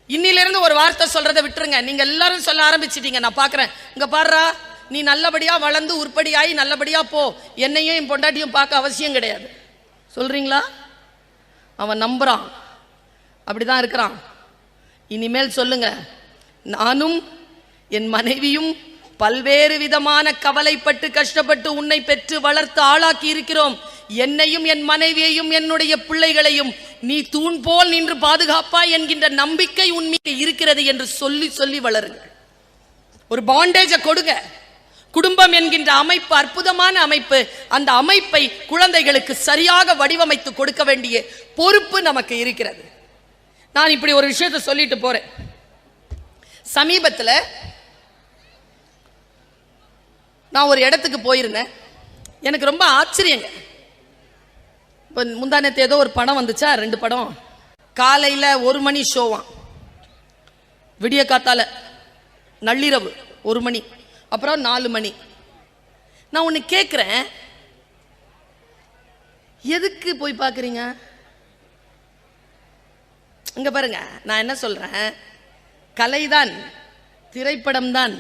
இன்னிலிருந்து ஒரு வார்த்தை சொல்றதை விட்டுருங்க. நீங்க எல்லாரும் சொல்ல ஆரம்பிச்சிட்டீங்க, நான் பாக்குறேன். இங்க பாருடா, நீ நல்லபடியா வளர்ந்து உருப்படியாகி நல்லபடியா போ, என்னையும் என் பொண்டாட்டியும் பார்க்க அவசியம் கிடையாது சொல்றீங்களா? அவன் நம்புறான், அப்படிதான் இருக்கிறான். இனிமேல் சொல்லுங்க, நானும் என் மனைவியும் பல்வேறு விதமான கவலைப்பட்டு கஷ்டப்பட்டு உன்னை பெற்று வளர்த்து ஆளாக்கி இருக்கிறோம். என்னையும் என் மனைவியையும் என்னுடைய பிள்ளைகளையும் நீ தூண் போல் நின்று பாதுகாப்பாய் என்கின்ற நம்பிக்கை உண்மைக்கு இருக்கிறது என்று சொல்லி சொல்லி வளருங்கள். ஒரு பாண்டேஜை கொடுங்க. குடும்பம் என்கின்ற அமைப்பு அற்புதமான அமைப்பு. அந்த அமைப்பை குழந்தைகளுக்கு சரியாக வடிவமைத்து கொடுக்க வேண்டிய பொறுப்பு நமக்கு இருக்கிறது. நான் இப்படி ஒரு விஷயத்தை சொல்லிட்டு போறேன். சமீபத்தில் நான் ஒரு இடத்துக்கு போயிருந்தேன். எனக்கு ரொம்ப ஆச்சரியங்க. இப்போ முந்தானத்து ஏதோ ஒரு படம் வந்துச்சா, 2 படம். காலையில் 1 மணி ஷோவான், விடிய காத்தால நள்ளிரவு 1 மணி, அப்புறம் 4 மணி. நான் ஒன்று கேட்குறேன், எதுக்கு போய் பார்க்குறீங்க? இங்க பாருங்க, நான் என்ன சொல்றேன், கலைதான், திரைப்படம் தான்.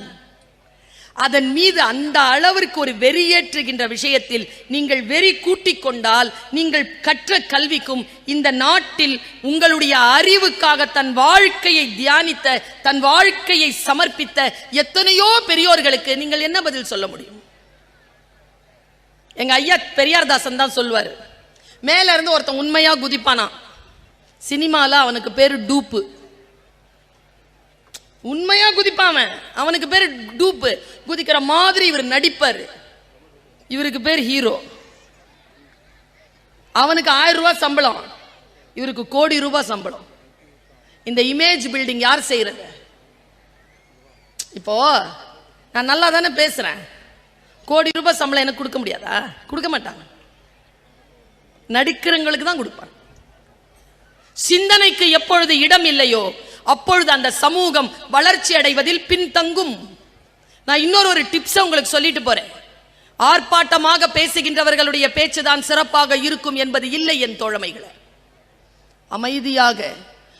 அதன் மீது அந்த அளவிற்கு ஒரு வெறியேற்றுகின்ற விஷயத்தில் நீங்கள் வெறி கூட்டிக் கொண்டால், நீங்கள் கற்ற கல்விக்கும் இந்த நாட்டில் உங்களுடைய அறிவுக்காக தன் வாழ்க்கையை தியானித்த, தன் வாழ்க்கையை சமர்ப்பித்த எத்தனையோ பெரியோர்களுக்கு நீங்கள் என்ன பதில் சொல்ல முடியும்? எங்க ஐயா பெரியார்தாசன் தான் சொல்வார், மேல இருந்து ஒருத்தன் உண்மையா குதிப்பானா, சினிமால அவனுக்கு பேரு டூப்பு. உண்மையா குதிப்பான், அவனுக்கு பேரு டூப்பு. குதிக்கிற மாதிரி இவர் நடிப்பார், இவருக்கு பேர் ஹீரோ. அவனுக்கு 1000 ரூபாய் சம்பளம், இவருக்கு கோடி ரூபாய் சம்பளம். இந்த இமேஜ் பில்டிங் யார் செய்யறது? இப்போ நான் நல்லா தானே பேசுறேன், கோடி ரூபாய் சம்பளம் எனக்கு கொடுக்க முடியாதா? கொடுக்க மாட்டாங்க, நடிக்கிறவங்களுக்கு தான் கொடுப்பாங்க. சிந்தனைக்கு எப்பொழுது இடம் இல்லையோ அப்பொழுது அந்த சமூகம் வளர்ச்சி அடைவதில் பின்தங்கும். நான் இன்னொரு டிப்ஸ் உங்களுக்கு சொல்லிட்டு போறேன். ஆர்ப்பாட்டமாக பேசுகின்றவர்களுடைய பேச்சுதான் சிறப்பாக இருக்கும் என்பது இல்லை என் தோழமைகளை. அமைதியாக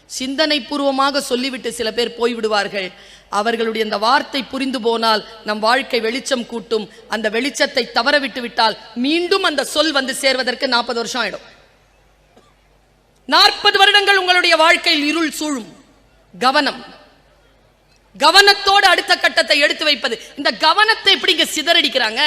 சிந்தனை பூர்வமாக சொல்லிவிட்டு சில பேர் போய்விடுவார்கள். அவர்களுடைய அந்த வார்த்தை புரிந்து போனால் நம் வாழ்க்கை வெளிச்சம் கூட்டும். அந்த வெளிச்சத்தை தவறவிட்டு விட்டால் மீண்டும் அந்த சொல் வந்து சேர்வதற்கு 40 வருஷம் ஆயிடும். 40 வருடங்கள் உங்களுடைய வாழ்க்கையில் இருள் சூழும். கவனம், கவனத்தோடு அடுத்த கட்டத்தை எடுத்து வைப்பது. இந்த கவனத்தை எப்படி சிதறடிக்கிறாங்க?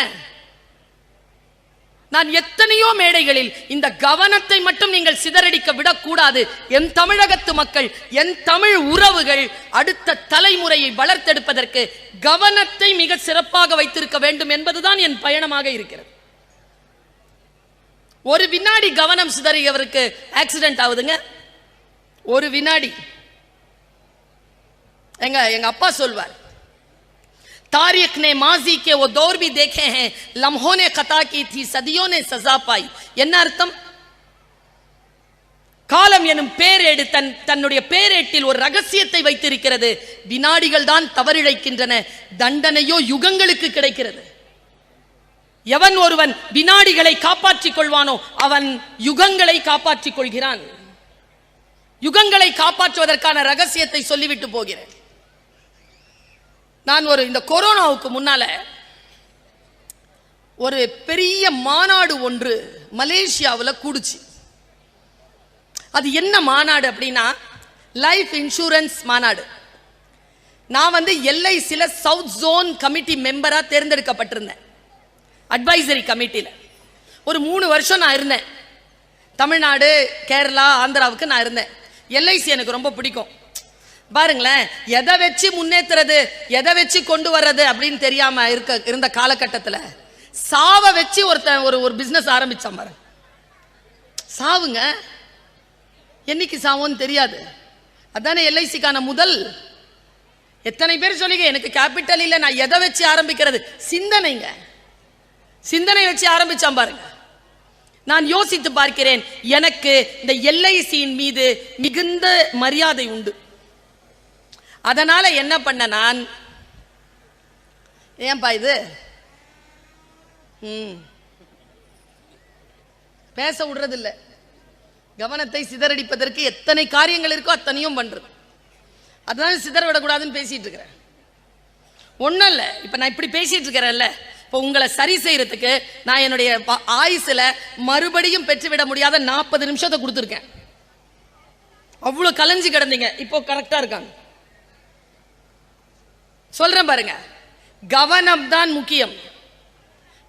நான் எத்தனையோ மேடைகளில் இந்த கவனத்தை மட்டும் நீங்கள் சிதறடிக்க விடக்கூடாது. என் தமிழகத்து மக்கள், என் தமிழ் உறவுகள் அடுத்த தலைமுறையை வளர்த்தெடுப்பதற்கு கவனத்தை மிக சிறப்பாக வைத்திருக்க வேண்டும் என்பதுதான் என் பயணமாக இருக்கிறது. ஒரு வினாடி கவனம் சிதறியவருக்கு ஆக்சிடென்ட் ஆகுதுங்க. ஒரு வினாடி. எங்க அப்பா சொல்வார், तारीख ने माजी के वो दौर भी देखे हैं, लम्हों ने खता की थी, सदियों ने सजा पाई. என்ன அர்த்தம்? காலம் எனும் பேரேடு தன்னுடைய பேரேட்டில் ஒரு ரகசியத்தை வைத்திருக்கிறது. வினாடிகள் தான் தவறிழைக்கின்றன, தண்டனையோ யுகங்களுக்கு கிடைக்கிறது. எவன் ஒருவன் வினாடிகளை காப்பாற்றிக் கொள்வானோ அவன் யுகங்களை காப்பாற்றிக் கொள்கிறான். யுகங்களை காப்பாற்றுவதற்கான ரகசியத்தை சொல்லிவிட்டு போகிறேன். நான் இந்த கொரோனாவுக்கு முன்னால ஒரு பெரிய மாநாடு ஒன்று மலேசியாவில் கூடுச்சு. அது என்ன மாநாடு அப்படின்னா, லைஃப் இன்சூரன்ஸ் மாநாடு. நான் LICல சவுத் ஜோன் கமிட்டி மெம்பரா தேர்ந்தெடுக்கப்பட்டிருந்தேன், அட்வைசரி கமிட்டியில். ஒரு 3 வருஷம் நான் இருந்தேன். தமிழ்நாடு, கேரளா, ஆந்திராவுக்கு நான் இருந்தேன். LIC எனக்கு ரொம்ப பிடிக்கும். பாருங்களேன், எதை வச்சு முன்னேற்றுறது, எதை வச்சு கொண்டு வர்றது அப்படின்னு தெரியாம இருந்த காலகட்டத்தில் சாவை வச்சு ஒரு பிசினஸ் ஆரம்பிச்சான் பாரு. சாவுங்க, என்னைக்கு சாவோன்னு தெரியாது. அதானே LICக்கான முதல். எத்தனை பேர் சொல்லிங்க எனக்கு கேபிட்டல் இல்லை, நான் எதை வச்சு ஆரம்பிக்கிறது? சிந்தனைங்க, சிந்தனை வச்சு ஆரம்பிச்சான் பாருங்க. நான் யோசித்து பார்க்கிறேன், எனக்கு இந்த LICயின் மீது மிகுந்த மரியாதை உண்டு. அதனால என்ன பண்ண, நான் ஏன்பா இது பேச விடுறது இல்லை. கவனத்தை சிதறடிப்பதற்கு எத்தனை காரியங்கள் இருக்கோ அத்தனையும் பண்றது. அதனால சிதற விடக்கூடாதுன்னு பேசிட்டு இருக்கிறேன். ஒன்றும் இல்லை, இப்போ நான் இப்படி பேசிட்டு இருக்கிறேன்ல, இப்போ உங்களை சரி செய்யறதுக்கு நான் என்னுடைய ஆயுசுல மறுபடியும் பெற்றுவிட முடியாத 40 நிமிஷத்தை கொடுத்துருக்கேன். அவ்வளோ கலைஞ்சு கிடந்தீங்க, இப்போ கரெக்டா இருக்காங்க. சொல்றேன் பாருங்க, கவனம் தான் முக்கியம்.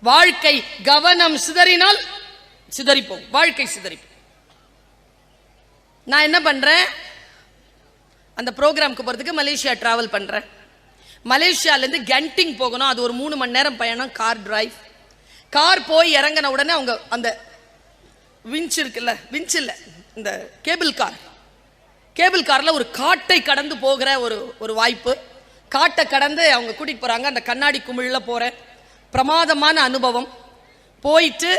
வாழ்க்கை கவனம் சிதறினால் சிதறிப்போம், வாழ்க்கை சிதறிப்போம். நான் என்ன பண்றேன், அந்த ப்ரோக்ராமுக்கு போறதுக்கு மலேசியா டிராவல் பண்றேன். மலேசியாலேருந்து கென்டிங் போகணும், அது ஒரு 3 மணி நேரம் பயணம், கார் டிரைவ். கார் போய் இறங்கின உடனே அவங்க அந்த விஞ்ச் இருக்குல்ல, விஞ்ச் இல்லை, இந்த கேபிள் கார்ல ஒரு காட்டை கடந்து போகிற ஒரு வாய்ப்பு. காட்டை கடந்து அவங்க கூட்டிட்டு போறாங்க. அந்த கண்ணாடி குமிழ்ல போறேன். பிரமாதமான அனுபவம். போயிட்டு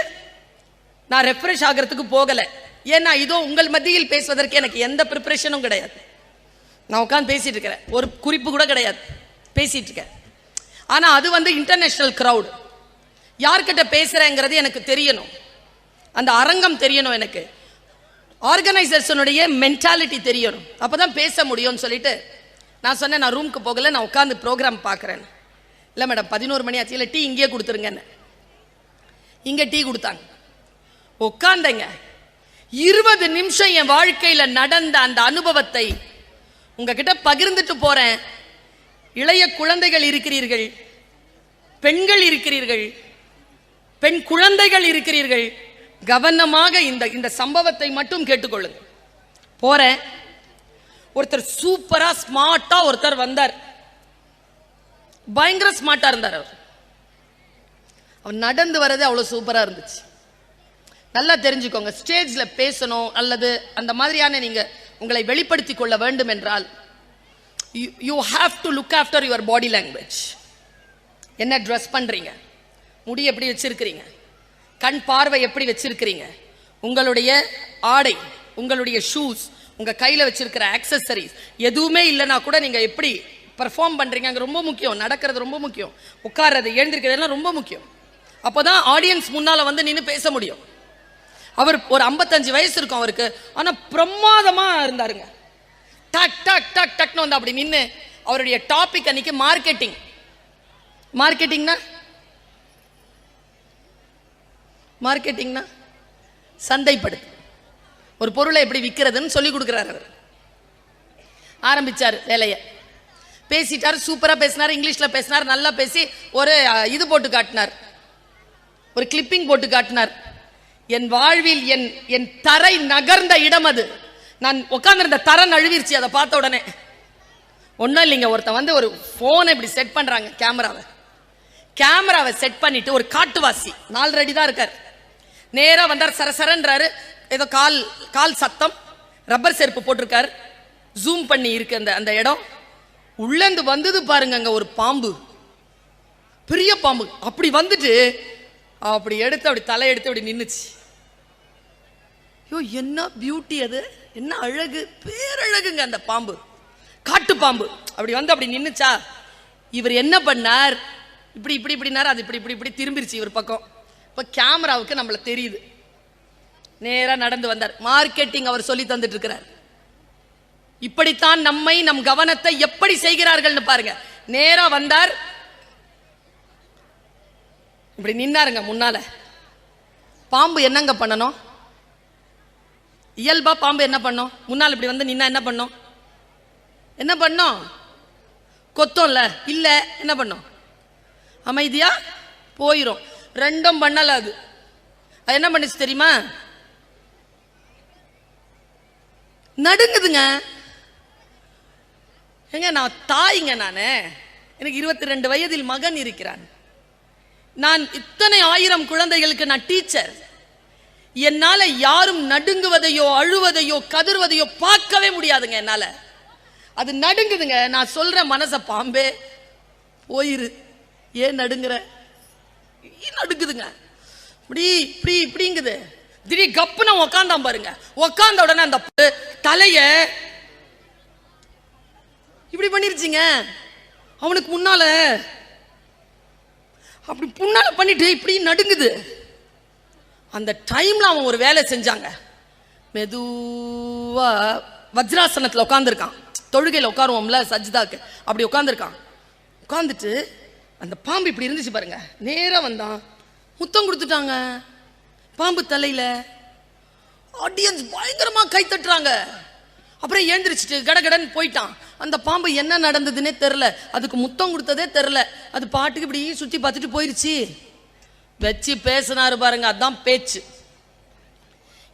நான் ரெஃப்ரெஷ் ஆகிறதுக்கு போகல. ஏன்னா இதோ உங்கள் மத்தியில் பேசுவதற்கு எனக்கு எந்த ப்ரிப்பரேஷனும் கிடையாது. நான் உட்காந்து பேசிட்டு இருக்கிறேன், ஒரு குறிப்பு கூட கிடையாது, பேசிட்டு இருக்கேன். ஆனா அது இன்டர்நேஷனல் கிரவுட். யார்கிட்ட பேசுறேங்கிறது எனக்கு தெரியணும், அந்த அரங்கம் தெரியணும், எனக்கு ஆர்கனைசர்ஸனுடைய மென்டாலிட்டி தெரியணும், அப்பதான் பேச முடியும்னு சொல்லிட்டு நான் சொன்னேன், நான் ரூமுக்கு போகல, நான் உட்காந்து ப்ரோக்ராம் பார்க்குறேன். இல்லை மேடம் 11 மணி ஆச்சு, இல்லை டீ இங்கேயே கொடுத்துருங்கன்னு. இங்கே டீ கொடுத்தாங்க. உட்காந்தங்க. 20 நிமிஷம் என் வாழ்க்கையில் நடந்த அந்த அனுபவத்தை உங்ககிட்ட பகிர்ந்துட்டு போறேன். இளைய குழந்தைகள் இருக்கிறீர்கள், பெண்கள் இருக்கிறீர்கள், பெண் குழந்தைகள் இருக்கிறீர்கள். கவனமாக இந்த சம்பவத்தை மட்டும் கேட்டுக்கொள்ளுங்க. போறேன். ஒருத்தர் சூப்பரா ஸ்மார்ட்டா ஒருத்தர் வந்தார். பயங்கர ஸ்மார்ட்டா இருந்தார். அவர் நடந்து வரது அவ்வளவு சூப்பரா இருந்துச்சு. நல்லா தெரிஞ்சுக்கோங்க, ஸ்டேஜ்ல பேசணும் அல்லது அந்த மாதிரியான நீங்க உங்களை வெளிப்படுத்திக் கொள்ள வேண்டும் என்றால் you have to look after your body language. என்ன ட்ரெஸ் பண்றீங்க, முடி எப்படி வச்சிருக்கிறீங்க, கண் பார்வை எப்படி வச்சிருக்கிறீங்க, உங்களுடைய ஆடை, உங்களுடைய ஷூஸ், உங்க கையில வச்சிருக்கிற ஆக்சசரிஸ் எதுவுமே இல்லைன்னா கூட நீங்க எப்படி பெர்ஃபார்ம் பண்றீங்க அங்க ரொம்ப முக்கியம். நடக்கிறது ரொம்ப முக்கியம், உட்கார்றது எழுந்திருக்கிறது ரொம்ப முக்கியம். அப்போதான் ஆடியன்ஸ் முன்னால நின்று பேச முடியும். அவர் ஒரு 55 வயசு இருக்கும் அவருக்கு, ஆனா பிரமாதமா இருந்தாருங்க. டக் டக் டக் டக்னு அப்படி நின்று அவருடைய டாபிக் அன்னைக்கு மார்க்கெட்டிங். மார்க்கெட்டிங்னா சந்தைப்படுத்து, ஒரு பொருளை எப்படி விற்கிறதுன்னு சொல்லி கொடுக்குறாரு. அவர் ஆரம்பிச்சார் வேலையை, பேசிட்டார், சூப்பரா பேசினார், இங்கிலீஷ்ல பேசினார், நல்லா பேசி ஒரு இது போட்டு காட்டினார். ஒரு கிளிப்பிங் போட்டு காட்டினார். என் வாழ்வில் என் தரை நகர்ந்த இடம் அது. நான் உட்கார்ந்திருந்த தரை நழுவிருச்சு. அதை பார்த்த உடனே ஒன்றும் இல்லைங்க, ஒருத்தன் வந்து ஒரு போனை இப்படி செட் பண்றாங்க, கேமராவை செட் பண்ணிட்டு ஒரு காட்டுவாசி 4 அடி தான் இருக்கார். நேரா வந்தார், சரசரன்றாரு. ஏதோ கால் சத்தம், ரப்பர் செருப்பு போட்டிருக்காரு, ஜூம் பண்ணி இருக்கு அந்த இடம். உள்ளந்து வந்தது பாருங்க, அங்க ஒரு பாம்பு, பெரிய பாம்பு. அப்படி வந்துட்டு அப்படி எடுத்து அப்படி தலையெடுத்து அப்படி நின்னுச்சு. ஐயோ என்ன பியூட்டி அது, என்ன அழகு, பேரழகுங்க அந்த பாம்பு, காட்டு பாம்பு. அப்படி வந்து அப்படி நின்னுச்சா. இவர் என்ன பண்ணார், இப்படி இப்படி இப்படினாரு, அது இப்படி இப்படி இப்படி திரும்பிருச்சு இவர் பக்கம். இப்ப கேமராவுக்கு நம்மள தெரியுது. நேரா நடந்து வந்தார். மார்க்கெட்டிங் அவர் சொல்லி தந்துட்டு இருக்கிறார். இப்படித்தான் நம்மை, நம் கவனத்தை எப்படி செய்கிறார்கள் பாருங்க. நேரா வந்தார், இப்படி நின்னாருங்க முன்னால. பாம்பு என்னங்க பண்ணணும்? இயல்பா பாம்பு என்ன பண்ணும்? முன்னால் இப்படி வந்து நின்னா என்ன பண்ணும்? என்ன பண்ணும்? கொத்தம்ல இல்ல, என்ன பண்ணும்? அமைதியா போயிரும். ரெண்டும் பண்ணல. அது என்ன பண்ணுச்சு தெரியுமா? நடுங்குதுங்க. ஏங்க நான் தாய்ங்க, நானு எனக்கு 22 வயதில் மகன் இருக்கிறான். நான் இத்தனை 1000 குழந்தைகளுக்கு நான் டீச்சர். என்னால யாரும் நடுங்குவதையோ அழுவதையோ கதறுவதையோ பார்க்கவே முடியாதுங்க என்னால. அது நடுங்குதுங்க. நான் சொல்ற மனச, பாம்பே போயிரு, ஏன் நடுங்குற? நடுங்குதுங்க. இப்படி இப்படி இப்படிங்குது. திடீர் கப்புன உக்காந்தான் பாருங்க. உக்காந்த உடனே அந்த தலைய இப்படி பண்ணிருச்சுங்க. அவனுக்கு முன்னால அப்படி முன்னால பண்ணிட்டு இப்படி நடுங்குது. அந்த டைம்ல அவன் ஒரு வேலை செஞ்சாங்க. மெதுவா வஜ்ராசனத்துல உட்காந்துருக்கான். தொழுகையில் உட்காருவோம்ல சஜ்தாக்கு, அப்படி உட்காந்துருக்கான். உட்காந்துட்டு அந்த பாம்பு இப்படி இருந்துச்சு பாருங்க. நேரா வந்தான், முத்தம் கொடுத்துட்டாங்க பாம்பு தலையில. ஆடியன்ஸ் பயங்கரமா கை தட்டுறாங்க. அப்புறம் எழுந்திரிச்சிட்டு கடகடன்னு போயிட்டான். அந்த பாம்பு என்ன நடந்ததுன்னே தெரில, அதுக்கு முத்தம் கொடுத்ததே தெரில. அது பாட்டுக்கு இப்படி சுத்தி பார்த்துட்டு போயிருச்சு. வச்சு பேசினாரு பாருங்க, அதான் பேச்சு.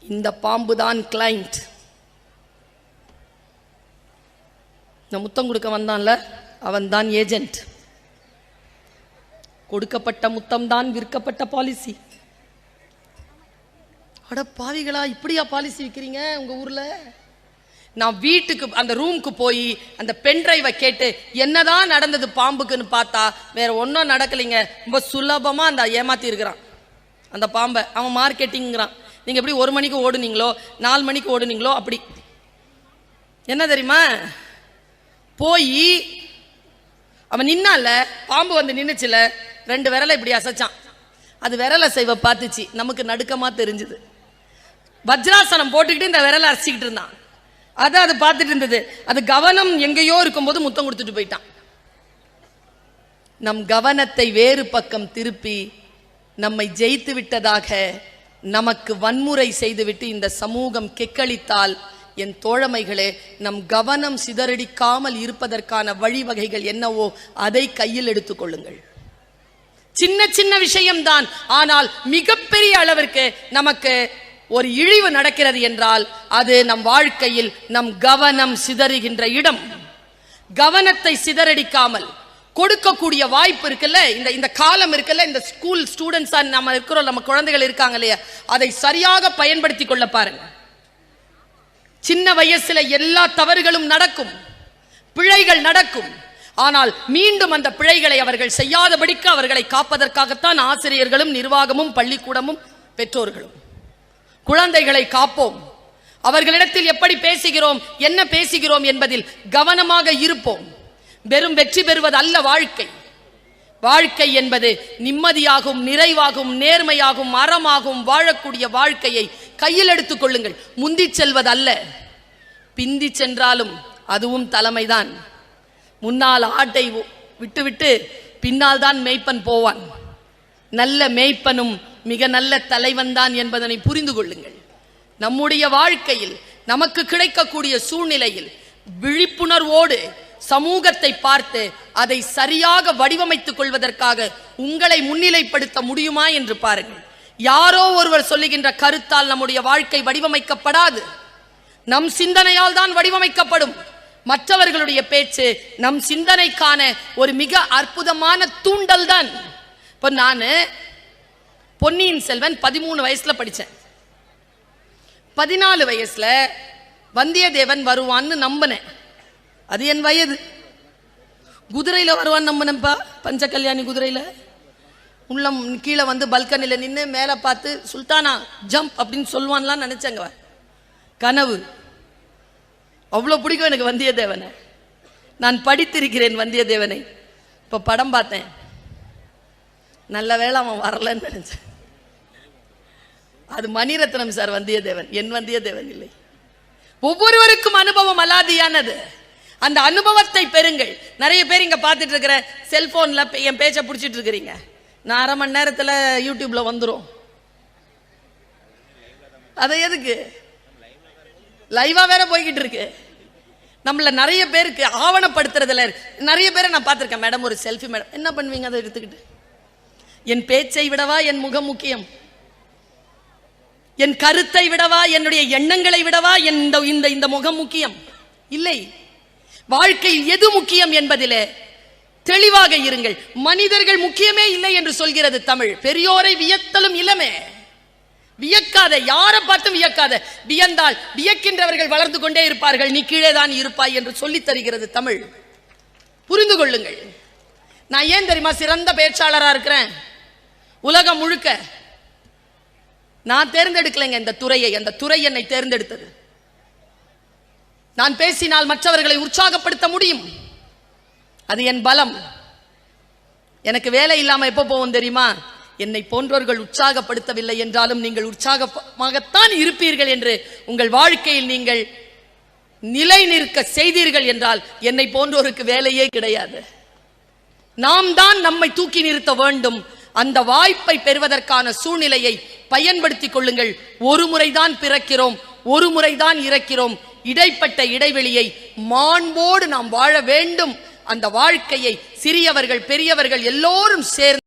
இந்த பாம்பு தான் கிளைண்ட். இந்த முத்தம் கொடுக்க வந்தான்ல, அவன் தான் ஏஜென்ட். கொடுக்கப்பட்ட முத்தம் தான் விற்கப்பட்ட பாலிசி. அட பாவிகளா, இப்படியா பாலிசி விற்கிறீங்க உங்க ஊர்ல? நான் வீட்டுக்கு அந்த ரூமுக்கு போய் அந்த பென் டிரைவை கேட்டு என்னதான் நடந்தது பாம்புக்குன்னு பார்த்தா வேற ஒன்றும் நடக்கலைங்க. ரொம்ப சுலபமா அந்த ஏமாத்தி இருக்கிறான் அந்த பாம்பை. அவன் மார்க்கெட்டிங்கிறான். நீங்க எப்படி 1 மணிக்கு ஓடுனீங்களோ 4 மணிக்கு ஓடுனீங்களோ அப்படி. என்ன தெரியுமா, போய் அவன் நின்னால, பாம்பு வந்து நின்னுச்சுல, 2 விரலை இப்படி அசைச்சான். அது விரலை செய்வ பார்த்துச்சு, நமக்கு நடுக்கமா தெரிஞ்சுது. வஜ்ராசனம் போட்டுக்கிட்டு இந்த விரலை அரைச்சிக்கிட்டு இருந்தான். அது பார்த்துட்டு இருந்தது. அது கவனம் எங்கேயோ இருக்கும்போது முத்தம் கொடுத்துட்டு போயிட்டான். நம் கவனத்தை வேறு பக்கம் திருப்பி நம்மை ஜெயித்து விட்டதாக நமக்கு வன்முறை செய்துவிட்டு இந்த சமூகம் கெக்களித்தால், என் தோழமைகளே, நம் கவனம் சிதறடிக்காமல் இருப்பதற்கான வழிவகைகள் என்னவோ அதை கையில் எடுத்துக் கொள்ளுங்கள். சின்ன சின்ன விஷயம்தான், ஆனால் மிகப்பெரிய அளவிற்கு நமக்கு ஒரு இழிவு நடக்கிறது என்றால் அது நம் வாழ்க்கையில் நம் கவனம் சிதறுகின்ற இடம். கவனத்தை சிதறடிக்காமல் கொடுக்கக்கூடிய வாய்ப்பு இருக்குல்ல, இந்த காலம் இருக்குல்ல, இந்த ஸ்கூல் ஸ்டூடெண்ட்ஸா நம்ம இருக்கிறோம், நம்ம குழந்தைகள் இருக்காங்க இல்லையா, அதை சரியாக பயன்படுத்தி கொள்ள பாருங்க. சின்ன வயசுல எல்லா தவறுகளும் நடக்கும், பிழைகள் நடக்கும். ஆனால் மீண்டும் அந்த பிழைகளை அவர்கள் செய்யாதபடிக்கு அவர்களை காப்பதற்காகத்தான் ஆசிரியர்களும் நிர்வாகமும் பள்ளிக்கூடமும் பெற்றோர்களும். குழந்தைகளை காப்போம். அவர்களிடத்தில் எப்படி பேசுகிறோம், என்ன பேசுகிறோம் என்பதில் கவனமாக இருப்போம். வெறும் வெற்றி பெறுவது அல்ல வாழ்க்கை. வாழ்க்கை என்பது நிம்மதியாகும், நிறைவாகும், நேர்மையாகும், அறமாகும் வாழக்கூடிய வாழ்க்கையை கையில் எடுத்துக் கொள்ளுங்கள். முந்தி செல்வது அல்ல, பிந்தி சென்றாலும் அதுவும் தலைமைதான். முன்னால் ஆட்டை விட்டுவிட்டு பின்னால் தான் மேய்ப்பன் போவான். நல்ல மேய்ப்பனும் மிக நல்ல தலைவன் தான் என்பதனை புரிந்து கொள்ளுங்கள். நம்முடைய வாழ்க்கையில் நமக்கு கிடைக்கக்கூடிய சூழ்நிலையில் விழிப்புணர்வோடு சமூகத்தை பார்த்து அதை சரியாக வடிவமைத்துக் கொள்வதற்காக உங்களை முன்னிலைப்படுத்த முடியுமா என்று பாருங்கள். யாரோ ஒருவர் சொல்லுகின்ற கருத்தால் நம்முடைய வாழ்க்கை வடிவமைக்கப்படாது. நம் சிந்தனையால் தான் வடிவமைக்கப்படும். மற்றவர்களுடைய பேச்சு நம் சிந்தனைக்கான ஒரு மிக அற்புதமான தூண்டல் தான். இப்ப நான் பொன்னியின் செல்வன் 13 வயசுல படிச்சேன். 14 வயசுல வந்தியத்தேவன் வருவான்னு நம்பினேன். அது என் வயது. குதிரையில வருவான்னு நம்பினப்பா. பஞ்ச கல்யாணி குதிரையில உள்ளம் கீழே வந்து பல்கனில நின்று மேலே பார்த்து சுல்தானா ஜம்ப் அப்படின்னு சொல்லுவான்லாம் நினைச்சேங்க. கனவு. அவ்வளோ பிடிக்கும் எனக்கு வந்தியத்தேவனை. நான் படித்திருக்கிறேன் வந்தியத்தேவனை. இப்போ படம் பார்த்தேன். நல்ல வேளை அவன் வரலன்னு நினைச்சேன். அது மணிரத்னம் சார் வந்தியத்தேவன், என் வந்தியத்தேவன் இல்லை. ஒவ்வொருவருக்கும் அனுபவம் அலாதியானது. அந்த அனுபவத்தை பெறுங்கள். நிறைய பேர் இங்க பார்த்துட்டு இருக்கிற செல்போன்ல என் பேச்சை பிடிச்சிட்டு இருக்கிறீங்க. நான் அரை மணி நேரத்தில் யூடியூப்ல வந்துடும். அதை எதுக்கு லைவா வேற போய்கிட்டு இருக்கு. நம்மள நிறைய பேருக்கு ஆவணப்படுத்துறதுல நிறைய பேரை நான் பார்த்திருக்கேன். மேடம் ஒரு செல்ஃபி மேடம், என்ன பண்ணுவீங்க அதை எடுத்துக்கிட்டு? என் பேச்சை விடவா என் முகம் முக்கியம்? என் கருத்தை விடவா, என்னுடைய எண்ணங்களை விடவா இந்த முகம் முக்கியம்? இல்லை. வாழ்க்கையில் எது முக்கியம் என்பதிலே தெளிவாக இருங்கள். மனிதர்கள் முக்கியமே இல்லை என்று சொல்கிறது தமிழ். பெரியோரை வியத்தலும் இளமே. வியக்காத, யாரை பார்த்தும் வியக்காத. வியந்தால் வியக்கின்றவர்கள் வளர்ந்து கொண்டே இருப்பார்கள், நீ கீழே தான் இருப்பாய் என்று சொல்லி தருகிறது தமிழ். புரிந்து கொள்ளுங்கள். நான் ஏன் தெரியுமா சிறந்த பேச்சாளராக இருக்கிறேன்? உலகம் முழுக்க நான் தேர்ந்தெடுக்கலைங்க இந்த துறையை. அந்த துறை என்னை தேர்ந்தெடுத்தது. நான் பேசினால் மற்றவர்களை உற்சாகப்படுத்த முடியும். அது என் பலம். எனக்கு வேலை இல்லாம எப்ப போவோம் தெரியுமா? என்னை போன்றவர்கள் உற்சாகப்படுத்தவில்லை என்றாலும் நீங்கள் உற்சாகமாகத்தான் இருப்பீர்கள் என்று உங்கள் வாழ்க்கையில் நீங்கள் நிலை நிற்க செய்தீர்கள் என்றால் என்னை போன்றோருக்கு வேலையே கிடையாது. நாம் தான் நம்மை தூக்கி நிறுத்த வேண்டும். அந்த வாய்ப்பை பெறுவதற்கான சூழ்நிலையை பயன்படுத்திக் கொள்ளுங்கள். ஒரு முறைதான் பிறக்கிறோம், ஒரு முறைதான் இறக்கிறோம். இடைப்பட்ட இடைவெளியை மாண்போடு நாம் வாழ வேண்டும். அந்த வாழ்க்கையை சிறியவர்கள் பெரியவர்கள் எல்லோரும் சேர்ந்து